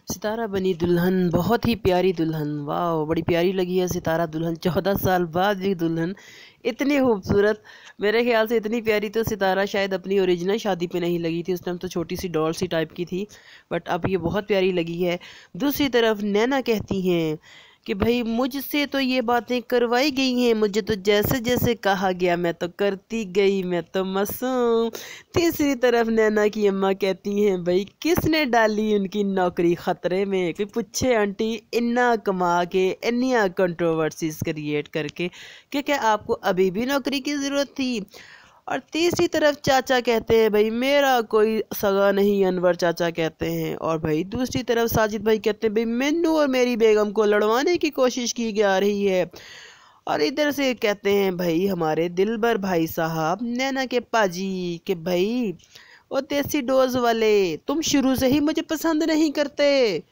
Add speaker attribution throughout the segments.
Speaker 1: सितारा बनी दुल्हन, बहुत ही प्यारी दुल्हन। वाह, बड़ी प्यारी लगी है सितारा दुल्हन। 14 साल बाद भी दुल्हन इतनी खूबसूरत। मेरे ख्याल से इतनी प्यारी तो सितारा शायद अपनी ओरिजिनल शादी पे नहीं लगी थी। उस टाइम तो छोटी सी डॉल सी टाइप की थी, बट अब ये बहुत प्यारी लगी है। दूसरी तरफ नैना कहती हैं कि भाई मुझसे तो ये बातें करवाई गई हैं, मुझे तो जैसे जैसे कहा गया मैं तो करती गई, मैं तो मासूम। तीसरी तरफ नैना की अम्मा कहती हैं भाई किसने डाली उनकी नौकरी खतरे में, कोई पूछे आंटी, इन्ना कमा के इन्नियाँ कंट्रोवर्सीज क्रिएट करके कि क्या आपको अभी भी नौकरी की ज़रूरत थी। और तीसरी तरफ चाचा कहते हैं भाई मेरा कोई सगा नहीं, अनवर चाचा कहते हैं। और भाई दूसरी तरफ साजिद भाई कहते हैं भाई मैनू और मेरी बेगम को लड़वाने की कोशिश की जा रही है। और इधर से कहते हैं भाई हमारे दिलबर भाई साहब नैना के पाजी के भाई वो देसी डोज वाले, तुम शुरू से ही मुझे पसंद नहीं करते।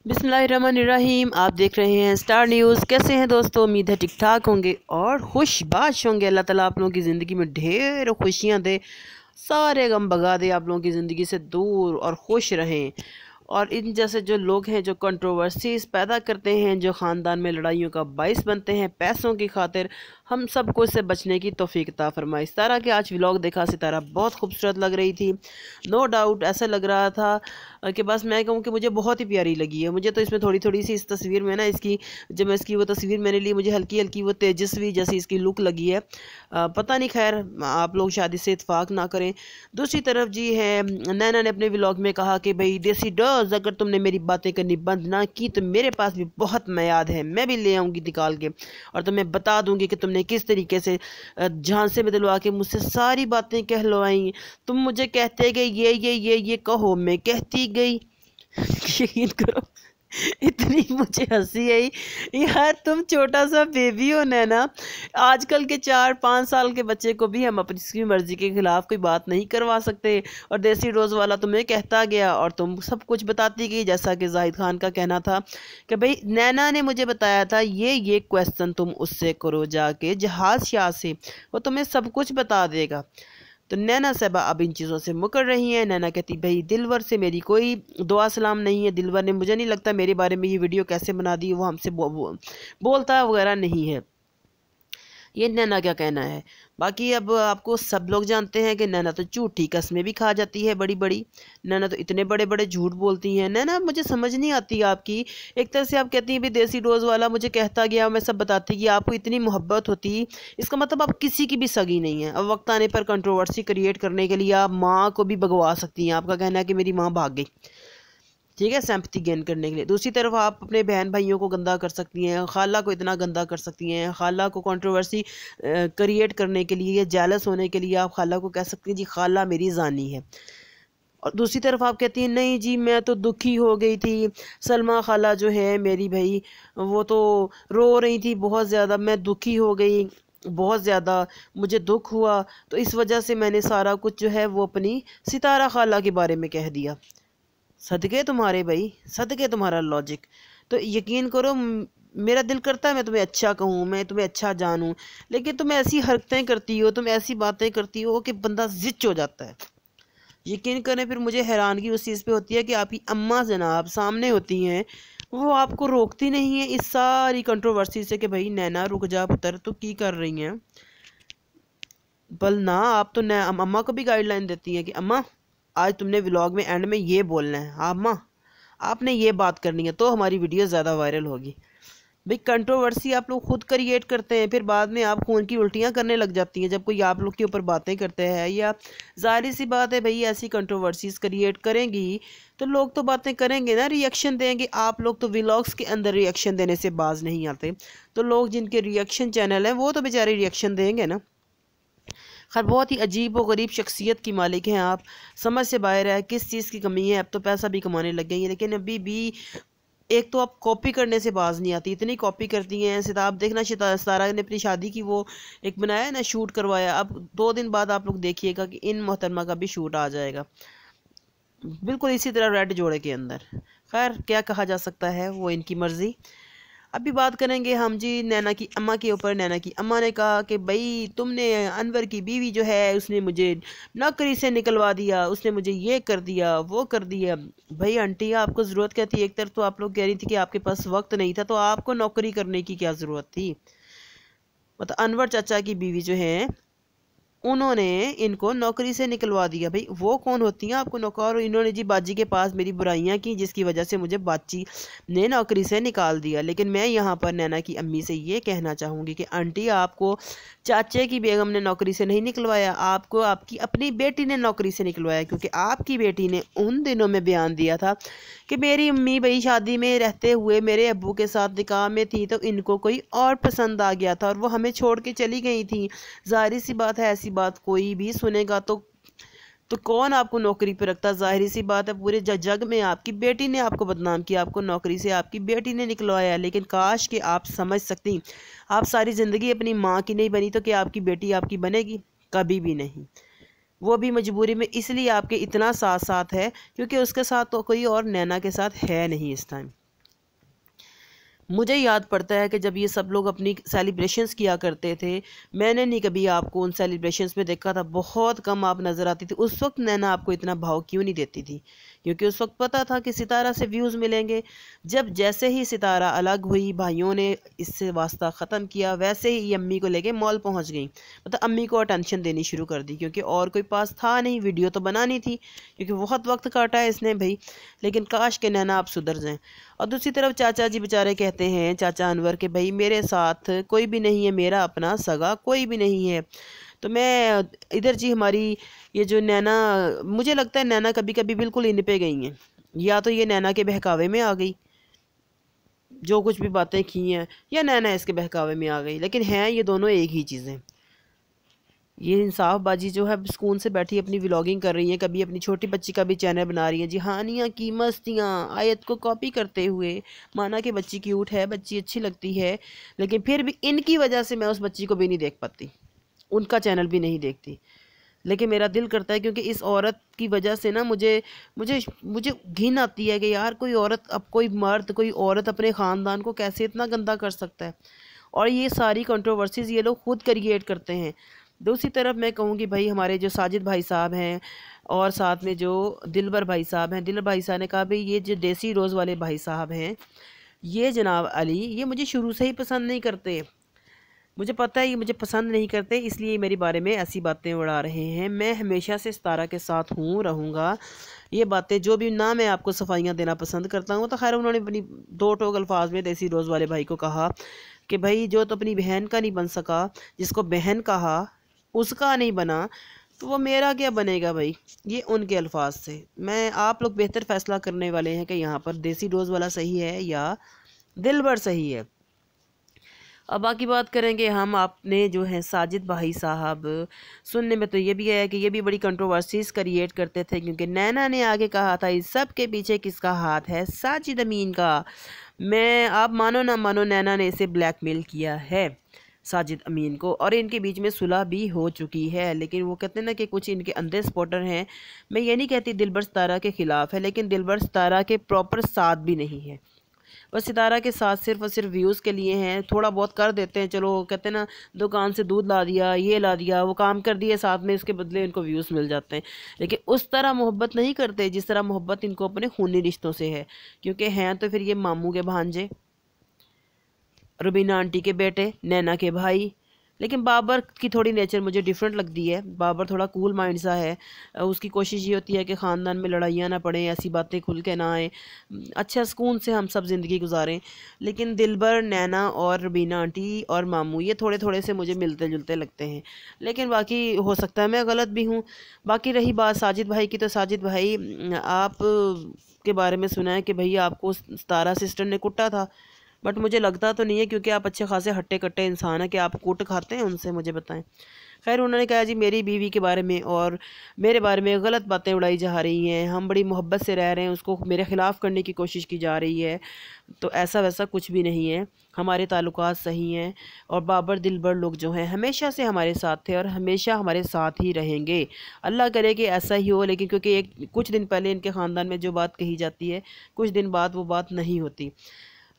Speaker 1: बिस्मिल्लाहिर्रहमानिर्रहीम, आप देख रहे हैं स्टार न्यूज़। कैसे हैं दोस्तों? उम्मीद है ठीक ठाक होंगे और खुशबाश होंगे। अल्लाह ताला आप लोगों की ज़िंदगी में ढेर खुशियाँ दे, सारे गम भगा दे, आप लोगों की ज़िंदगी से दूर और खुश रहें। और इन जैसे जो लोग हैं जो कंट्रोवर्सीज पैदा करते हैं, जो ख़ानदान में लड़ाइयों का बाइस बनते हैं पैसों की खातिर, हम सबको इससे बचने की तौफीक अता फरमाए। सितारा के आज व्लॉग देखा, सितारा बहुत खूबसूरत लग रही थी। नो डाउट ऐसा लग रहा था कि बस मैं कहूँ कि मुझे बहुत ही प्यारी लगी है। मुझे तो इसमें थोड़ी थोड़ी सी इस तस्वीर में ना इसकी, जब मैं इसकी वो तस्वीर मैंने ली, मुझे हल्की हल्की वो तेजस्वी जैसी इसकी लुक लगी है। पता नहीं, खैर आप लोग शादी से इत्फाक ना करें। दूसरी तरफ जी है नैना ने अपने व्लॉग में कहा कि भाई देसी डॉज अगर तुमने मेरी बातें करनी बंद ना की तो मेरे पास भी बहुत मयाद है, मैं भी ले आऊँगी निकाल के और तुम्हें बता दूंगी कि तुमने किस तरीके से झांसे में दिलवा के मुझसे सारी बातें कहलवाई। तुम मुझे कहते गए ये कहो, मैं कहती गई। यकीन करो इतनी मुझे हंसी आई। यार तुम छोटा सा बेबी हो नैना, आजकल के 4-5 साल के बच्चे को भी हम अपनी मर्जी के खिलाफ कोई बात नहीं करवा सकते। और देसी डोज वाला तुम्हें कहता गया और तुम सब कुछ बताती गई, जैसा कि जाहिद खान का कहना था कि भाई नैना ने मुझे बताया था ये क्वेश्चन तुम उससे करो जाके जहाज शाह से, वो तुम्हें सब कुछ बता देगा। तो नैना साहबा अब इन चीज़ों से मुकर रही हैं। नैना कहती भाई दिलवर से मेरी कोई दुआ सलाम नहीं है, दिलवर ने मुझे नहीं लगता मेरे बारे में ये वीडियो कैसे बना दी, वो हमसे बोलता वगैरह नहीं है। ये नैना क्या कहना है। बाकी अब आपको सब लोग जानते हैं कि नैना तो झूठी कस्में भी खा जाती है बड़ी बड़ी। नैना तो इतने बड़े बड़े झूठ बोलती हैं। नैना मुझे समझ नहीं आती आपकी। एक तरह से आप कहती हैं भी देसी डोज वाला मुझे कहता गया, मैं सब बताती कि आपको इतनी मोहब्बत होती, इसका मतलब आप किसी की भी सगी नहीं है। अब वक्त आने पर कंट्रोवर्सी क्रिएट करने के लिए आप माँ को भी भगवा सकती हैं। आपका कहना है कि मेरी माँ भाग गई, ठीक है, सिंपैथी गेन करने के लिए। दूसरी तरफ आप अपने बहन भाइयों को गंदा कर सकती हैं, खाला को इतना गंदा कर सकती हैं, खाला को कंट्रोवर्सी क्रिएट करने के लिए या जेलस होने के लिए आप खाला को कह सकती हैं जी खाला मेरी जानी है। और दूसरी तरफ आप कहती हैं नहीं जी मैं तो दुखी हो गई थी, सलमा खाला जो है मेरी भाई वो तो रो रही थी बहुत ज़्यादा, मैं दुखी हो गई बहुत ज़्यादा, मुझे दुख हुआ तो इस वजह से मैंने सारा कुछ जो है वो अपनी सितारा खाला के बारे में कह दिया। सदके तुम्हारे भाई, सदके तुम्हारा लॉजिक। तो यकीन करो मेरा दिल करता है मैं तुम्हें अच्छा कहूँ, मैं तुम्हें अच्छा जानूँ, लेकिन तुम ऐसी हरकतें करती हो, तुम ऐसी बातें करती हो कि बंदा जिच हो जाता है। यकीन करें फिर मुझे हैरानगी उस चीज़ पे होती है कि आपकी अम्मा जनाब सामने होती हैं, वो आपको रोकती नहीं है इस सारी कंट्रोवर्सी से कि भाई नैना रुक जा पुत्र तो की कर रही हैं। बल ना आप तो अम्मा को भी गाइडलाइन देती हैं कि अम्मा आज तुमने व्लॉग में एंड में ये बोलना है, हाँ अम्मा आपने ये बात करनी है तो हमारी वीडियो ज़्यादा वायरल होगी। भाई कंट्रोवर्सी आप लोग खुद क्रिएट करते हैं, फिर बाद में आप खून की उल्टियाँ करने लग जाती हैं जब कोई आप लोग के ऊपर बातें करते हैं। या जाहिर सी बात है भाई ऐसी कंट्रोवर्सीज क्रिएट करेंगी तो लोग तो बातें करेंगे ना, रिएक्शन देंगे। आप लोग तो व्लॉग्स के अंदर रिएक्शन देने से बाज नहीं आते, तो लोग जिनके रिएक्शन चैनल हैं वो तो बेचारे रिएक्शन देंगे ना। खैर बहुत ही अजीब व गरीब शख्सियत की मालिक हैं आप, समझ से बाहर है किस चीज़ की कमी है। अब तो पैसा भी कमाने लग गई है, लेकिन अभी भी एक तो आप कॉपी करने से बाज नहीं आती, इतनी कॉपी करती हैं। आप देखना सितारा ने अपनी शादी की वो एक बनाया ना शूट करवाया, अब 2 दिन बाद आप लोग देखिएगा कि इन मोहतरमा का भी शूट आ जाएगा बिल्कुल इसी तरह रेड जोड़े के अंदर। खैर क्या कहा जा सकता है, वो इनकी मर्ज़ी। अभी बात करेंगे हम जी नैना की अम्मा के ऊपर। नैना की अम्मा ने कहा कि भाई तुमने अनवर की बीवी जो है उसने मुझे नौकरी से निकलवा दिया, उसने मुझे ये कर दिया वो कर दिया। भाई आंटी आपको ज़रूरत क्या थी? एक तरफ तो आप लोग कह रही थी कि आपके पास वक्त नहीं था, तो आपको नौकरी करने की क्या ज़रूरत थी? मतलब अनवर चाचा की बीवी जो है उन्होंने इनको नौकरी से निकलवा दिया। भाई वो कौन होती हैं आपको नौकर? इन्होंने जी बाजी के पास मेरी बुराइयां की जिसकी वजह से मुझे बाजी ने नौकरी से निकाल दिया। लेकिन मैं यहाँ पर नैना की अम्मी से ये कहना चाहूँगी कि आंटी आपको चाचे की बेगम ने नौकरी से नहीं निकलवाया, आपको आपकी अपनी बेटी ने नौकरी से निकलवाया। क्योंकि आपकी बेटी ने उन दिनों में बयान दिया था कि मेरी अम्मी भाई शादी में रहते हुए मेरे अब्बू के साथ निकाह में थी तो इनको कोई और पसंद आ गया था और वो हमें छोड़ के चली गई थी। जाहिर सी बात है, ऐसी बात कोई भी सुनेगा तो कौन आपको नौकरी पे रखता? जाहिर सी बात है पूरे जग में आपकी बेटी ने आपको बदनाम किया, आपको नौकरी से आपकी बेटी ने निकलवाया। लेकिन काश कि आप समझ सकती, आप सारी ज़िंदगी अपनी माँ की नहीं बनी तो क्या आपकी बेटी आपकी बनेगी? कभी भी नहीं। वो भी मजबूरी में इसलिए आपके इतना साथ साथ है क्योंकि उसके साथ तो कोई और नैना के साथ है नहीं इस टाइम। मुझे याद पड़ता है कि जब ये सब लोग अपनी सेलिब्रेशंस किया करते थे, मैंने नहीं कभी आपको उन सेलिब्रेशंस में देखा था, बहुत कम आप नज़र आती थी। उस वक्त नैना आपको इतना भाव क्यों नहीं देती थी? क्योंकि उस वक्त पता था कि सितारा से व्यूज़ मिलेंगे। जब जैसे ही सितारा अलग हुई, भाइयों ने इससे वास्ता ख़त्म किया, वैसे ही ये अम्मी को लेके मॉल पहुँच गई। मतलब अम्मी को अटेंशन देनी शुरू कर दी क्योंकि और कोई पास था नहीं, वीडियो तो बनानी थी क्योंकि बहुत वक्त काटा है इसने भाई। लेकिन काश के नैना आप सुधर जाएँ। और दूसरी तरफ चाचा जी बेचारे कहते हैं, चाचा अनवर के भाई मेरे साथ कोई भी नहीं है, मेरा अपना सगा कोई भी नहीं है। तो मैं इधर जी हमारी ये जो नैना, मुझे लगता है नैना कभी कभी बिल्कुल इन पे गई हैं, या तो ये नैना के बहकावे में आ गई जो कुछ भी बातें की हैं, या नैना इसके बहकावे में आ गई। लेकिन हैं ये दोनों एक ही चीज़ें। ये इंसाफबाजी जो है सुकून से बैठी अपनी व्लॉगिंग कर रही हैं, कभी अपनी छोटी बच्ची का भी चैनल बना रही हैं जी, हानिया की मस्तियाँ आयत को कॉपी करते हुए। माना कि बच्ची क्यूट है, बच्ची अच्छी लगती है, लेकिन फिर भी इनकी वजह से मैं उस बच्ची को भी नहीं देख पाती, उनका चैनल भी नहीं देखती। लेकिन मेरा दिल करता है क्योंकि इस औरत की वजह से ना मुझे मुझे मुझे घिन आती है कि यार कोई औरत, अब कोई मर्द कोई औरत अपने ख़ानदान को कैसे इतना गंदा कर सकता है। और ये सारी कंट्रोवर्सीज़ ये लोग खुद क्रिएट करते हैं। दूसरी तरफ मैं कहूँगी भाई हमारे जो साजिद भाई साहब हैं और साथ में जो दिलबर भाई साहब हैं, दिलबर भाई साहब ने कहा भाई ये जो देसी रोज़ वाले भाई साहब हैं, ये जनाब अली, ये मुझे शुरू से ही पसंद नहीं करते। मुझे पता है ये मुझे पसंद नहीं करते, इसलिए मेरे बारे में ऐसी बातें उड़ा रहे हैं। मैं हमेशा से सितारा के साथ हूँ, रहूँगा। ये बातें जो भी ना मैं आपको सफाइयाँ देना पसंद करता हूँ, तो खैर उन्होंने अपनी दो टोक अल्फाज में देसी रोज़ वाले भाई को कहा कि भाई जो तो अपनी बहन का नहीं बन सका, जिसको बहन कहा उसका नहीं बना, तो वो मेरा क्या बनेगा भाई। ये उनके अल्फाज से। मैं, आप लोग बेहतर फ़ैसला करने वाले हैं कि यहाँ पर देसी रोज़ वाला सही है या दिलबर सही है। अब बाकी बात करेंगे हम, आपने जो है साजिद भाई साहब, सुनने में तो ये भी है कि ये भी बड़ी कंट्रोवर्सीज क्रिएट करते थे क्योंकि नैना ने आगे कहा था इस सब के पीछे किसका हाथ है? साजिद अमीन का। मैं, आप मानो ना मानो, नैना ने इसे ब्लैकमेल किया है साजिद अमीन को, और इनके बीच में सुलह भी हो चुकी है। लेकिन वो कहते हैं ना कि कुछ इनके अंधे सपोर्टर हैं। मैं ये नहीं कहती दिलबर सितारा के ख़िलाफ़ है, लेकिन दिलबर सितारा के प्रॉपर साथ भी नहीं है। बस सितारा के साथ सिर्फ और सिर्फ व्यूज़ के लिए हैं, थोड़ा बहुत कर देते हैं, चलो कहते हैं ना दुकान से दूध ला दिया, ये ला दिया, वो काम कर दिए साथ में, इसके बदले इनको व्यूज़ मिल जाते हैं। लेकिन उस तरह मोहब्बत नहीं करते जिस तरह मोहब्बत इनको अपने खूनी रिश्तों से है। क्योंकि हैं तो फिर ये मामू के भांजे, रुबीना आंटी के बेटे, नैना के भाई। लेकिन बाबर की थोड़ी नेचर मुझे डिफरेंट लगती है। बाबर थोड़ा कूल माइंड सा है, उसकी कोशिश ये होती है कि ख़ानदान में लड़ाइयाँ ना पड़ें, ऐसी बातें खुल के ना आए, अच्छा सुकून से हम सब ज़िंदगी गुजारें। लेकिन दिलबर, नैना और रुबीना आंटी और मामू ये थोड़े थोड़े से मुझे मिलते जुलते लगते हैं। लेकिन बाकी हो सकता है मैं गलत भी हूँ। बाकी रही बात साजिद भाई की, तो साजिद भाई आप के बारे में सुना है कि भैया आपको सितारा सिस्टर ने कुटा था, बट मुझे लगता तो नहीं है क्योंकि आप अच्छे खासे हट्टे कट्टे इंसान हैं कि आप कूट खाते हैं उनसे, मुझे बताएं। खैर उन्होंने कहा जी मेरी बीवी के बारे में और मेरे बारे में गलत बातें उड़ाई जा रही हैं, हम बड़ी मोहब्बत से रह रहे हैं, उसको मेरे ख़िलाफ़ करने की कोशिश की जा रही है। तो ऐसा वैसा कुछ भी नहीं है, हमारे ताल्लुकात सही हैं। और बाबर दिलबर लोग जो हैं हमेशा से हमारे साथ थे और हमेशा हमारे साथ ही रहेंगे। अल्लाह करे कि ऐसा ही हो। लेकिन क्योंकि कुछ दिन पहले इनके ख़ानदान में जो बात कही जाती है, कुछ दिन बाद वो बात नहीं होती।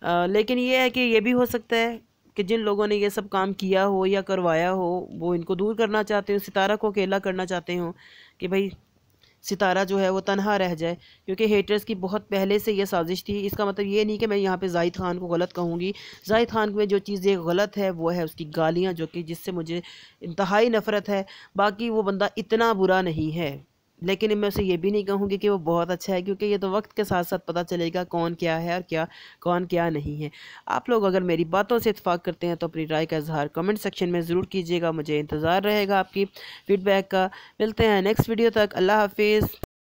Speaker 1: लेकिन ये है कि ये भी हो सकता है कि जिन लोगों ने ये सब काम किया हो या करवाया हो वो इनको दूर करना चाहते हो, सितारा को अकेला करना चाहते हो कि भाई सितारा जो है वो तनहा रह जाए, क्योंकि हेटर्स की बहुत पहले से ये साजिश थी। इसका मतलब ये नहीं कि मैं यहाँ पे जाहिद खान को गलत कहूँगी। जाहिद खान में जो चीज़ें गलत है वो है उसकी गालियाँ, जो कि जिससे मुझे इंतहाई नफ़रत है। बाकी वो बंदा इतना बुरा नहीं है, लेकिन मैं उसे ये भी नहीं कहूँगी कि वो बहुत अच्छा है, क्योंकि ये तो वक्त के साथ साथ पता चलेगा कौन क्या है और कौन क्या नहीं है। आप लोग अगर मेरी बातों से इत्तेफाक करते हैं तो अपनी राय का इजहार कमेंट सेक्शन में ज़रूर कीजिएगा। मुझे इंतज़ार रहेगा आपकी फ़ीडबैक का। मिलते हैं नेक्स्ट वीडियो तक। अल्लाह हाफिज़।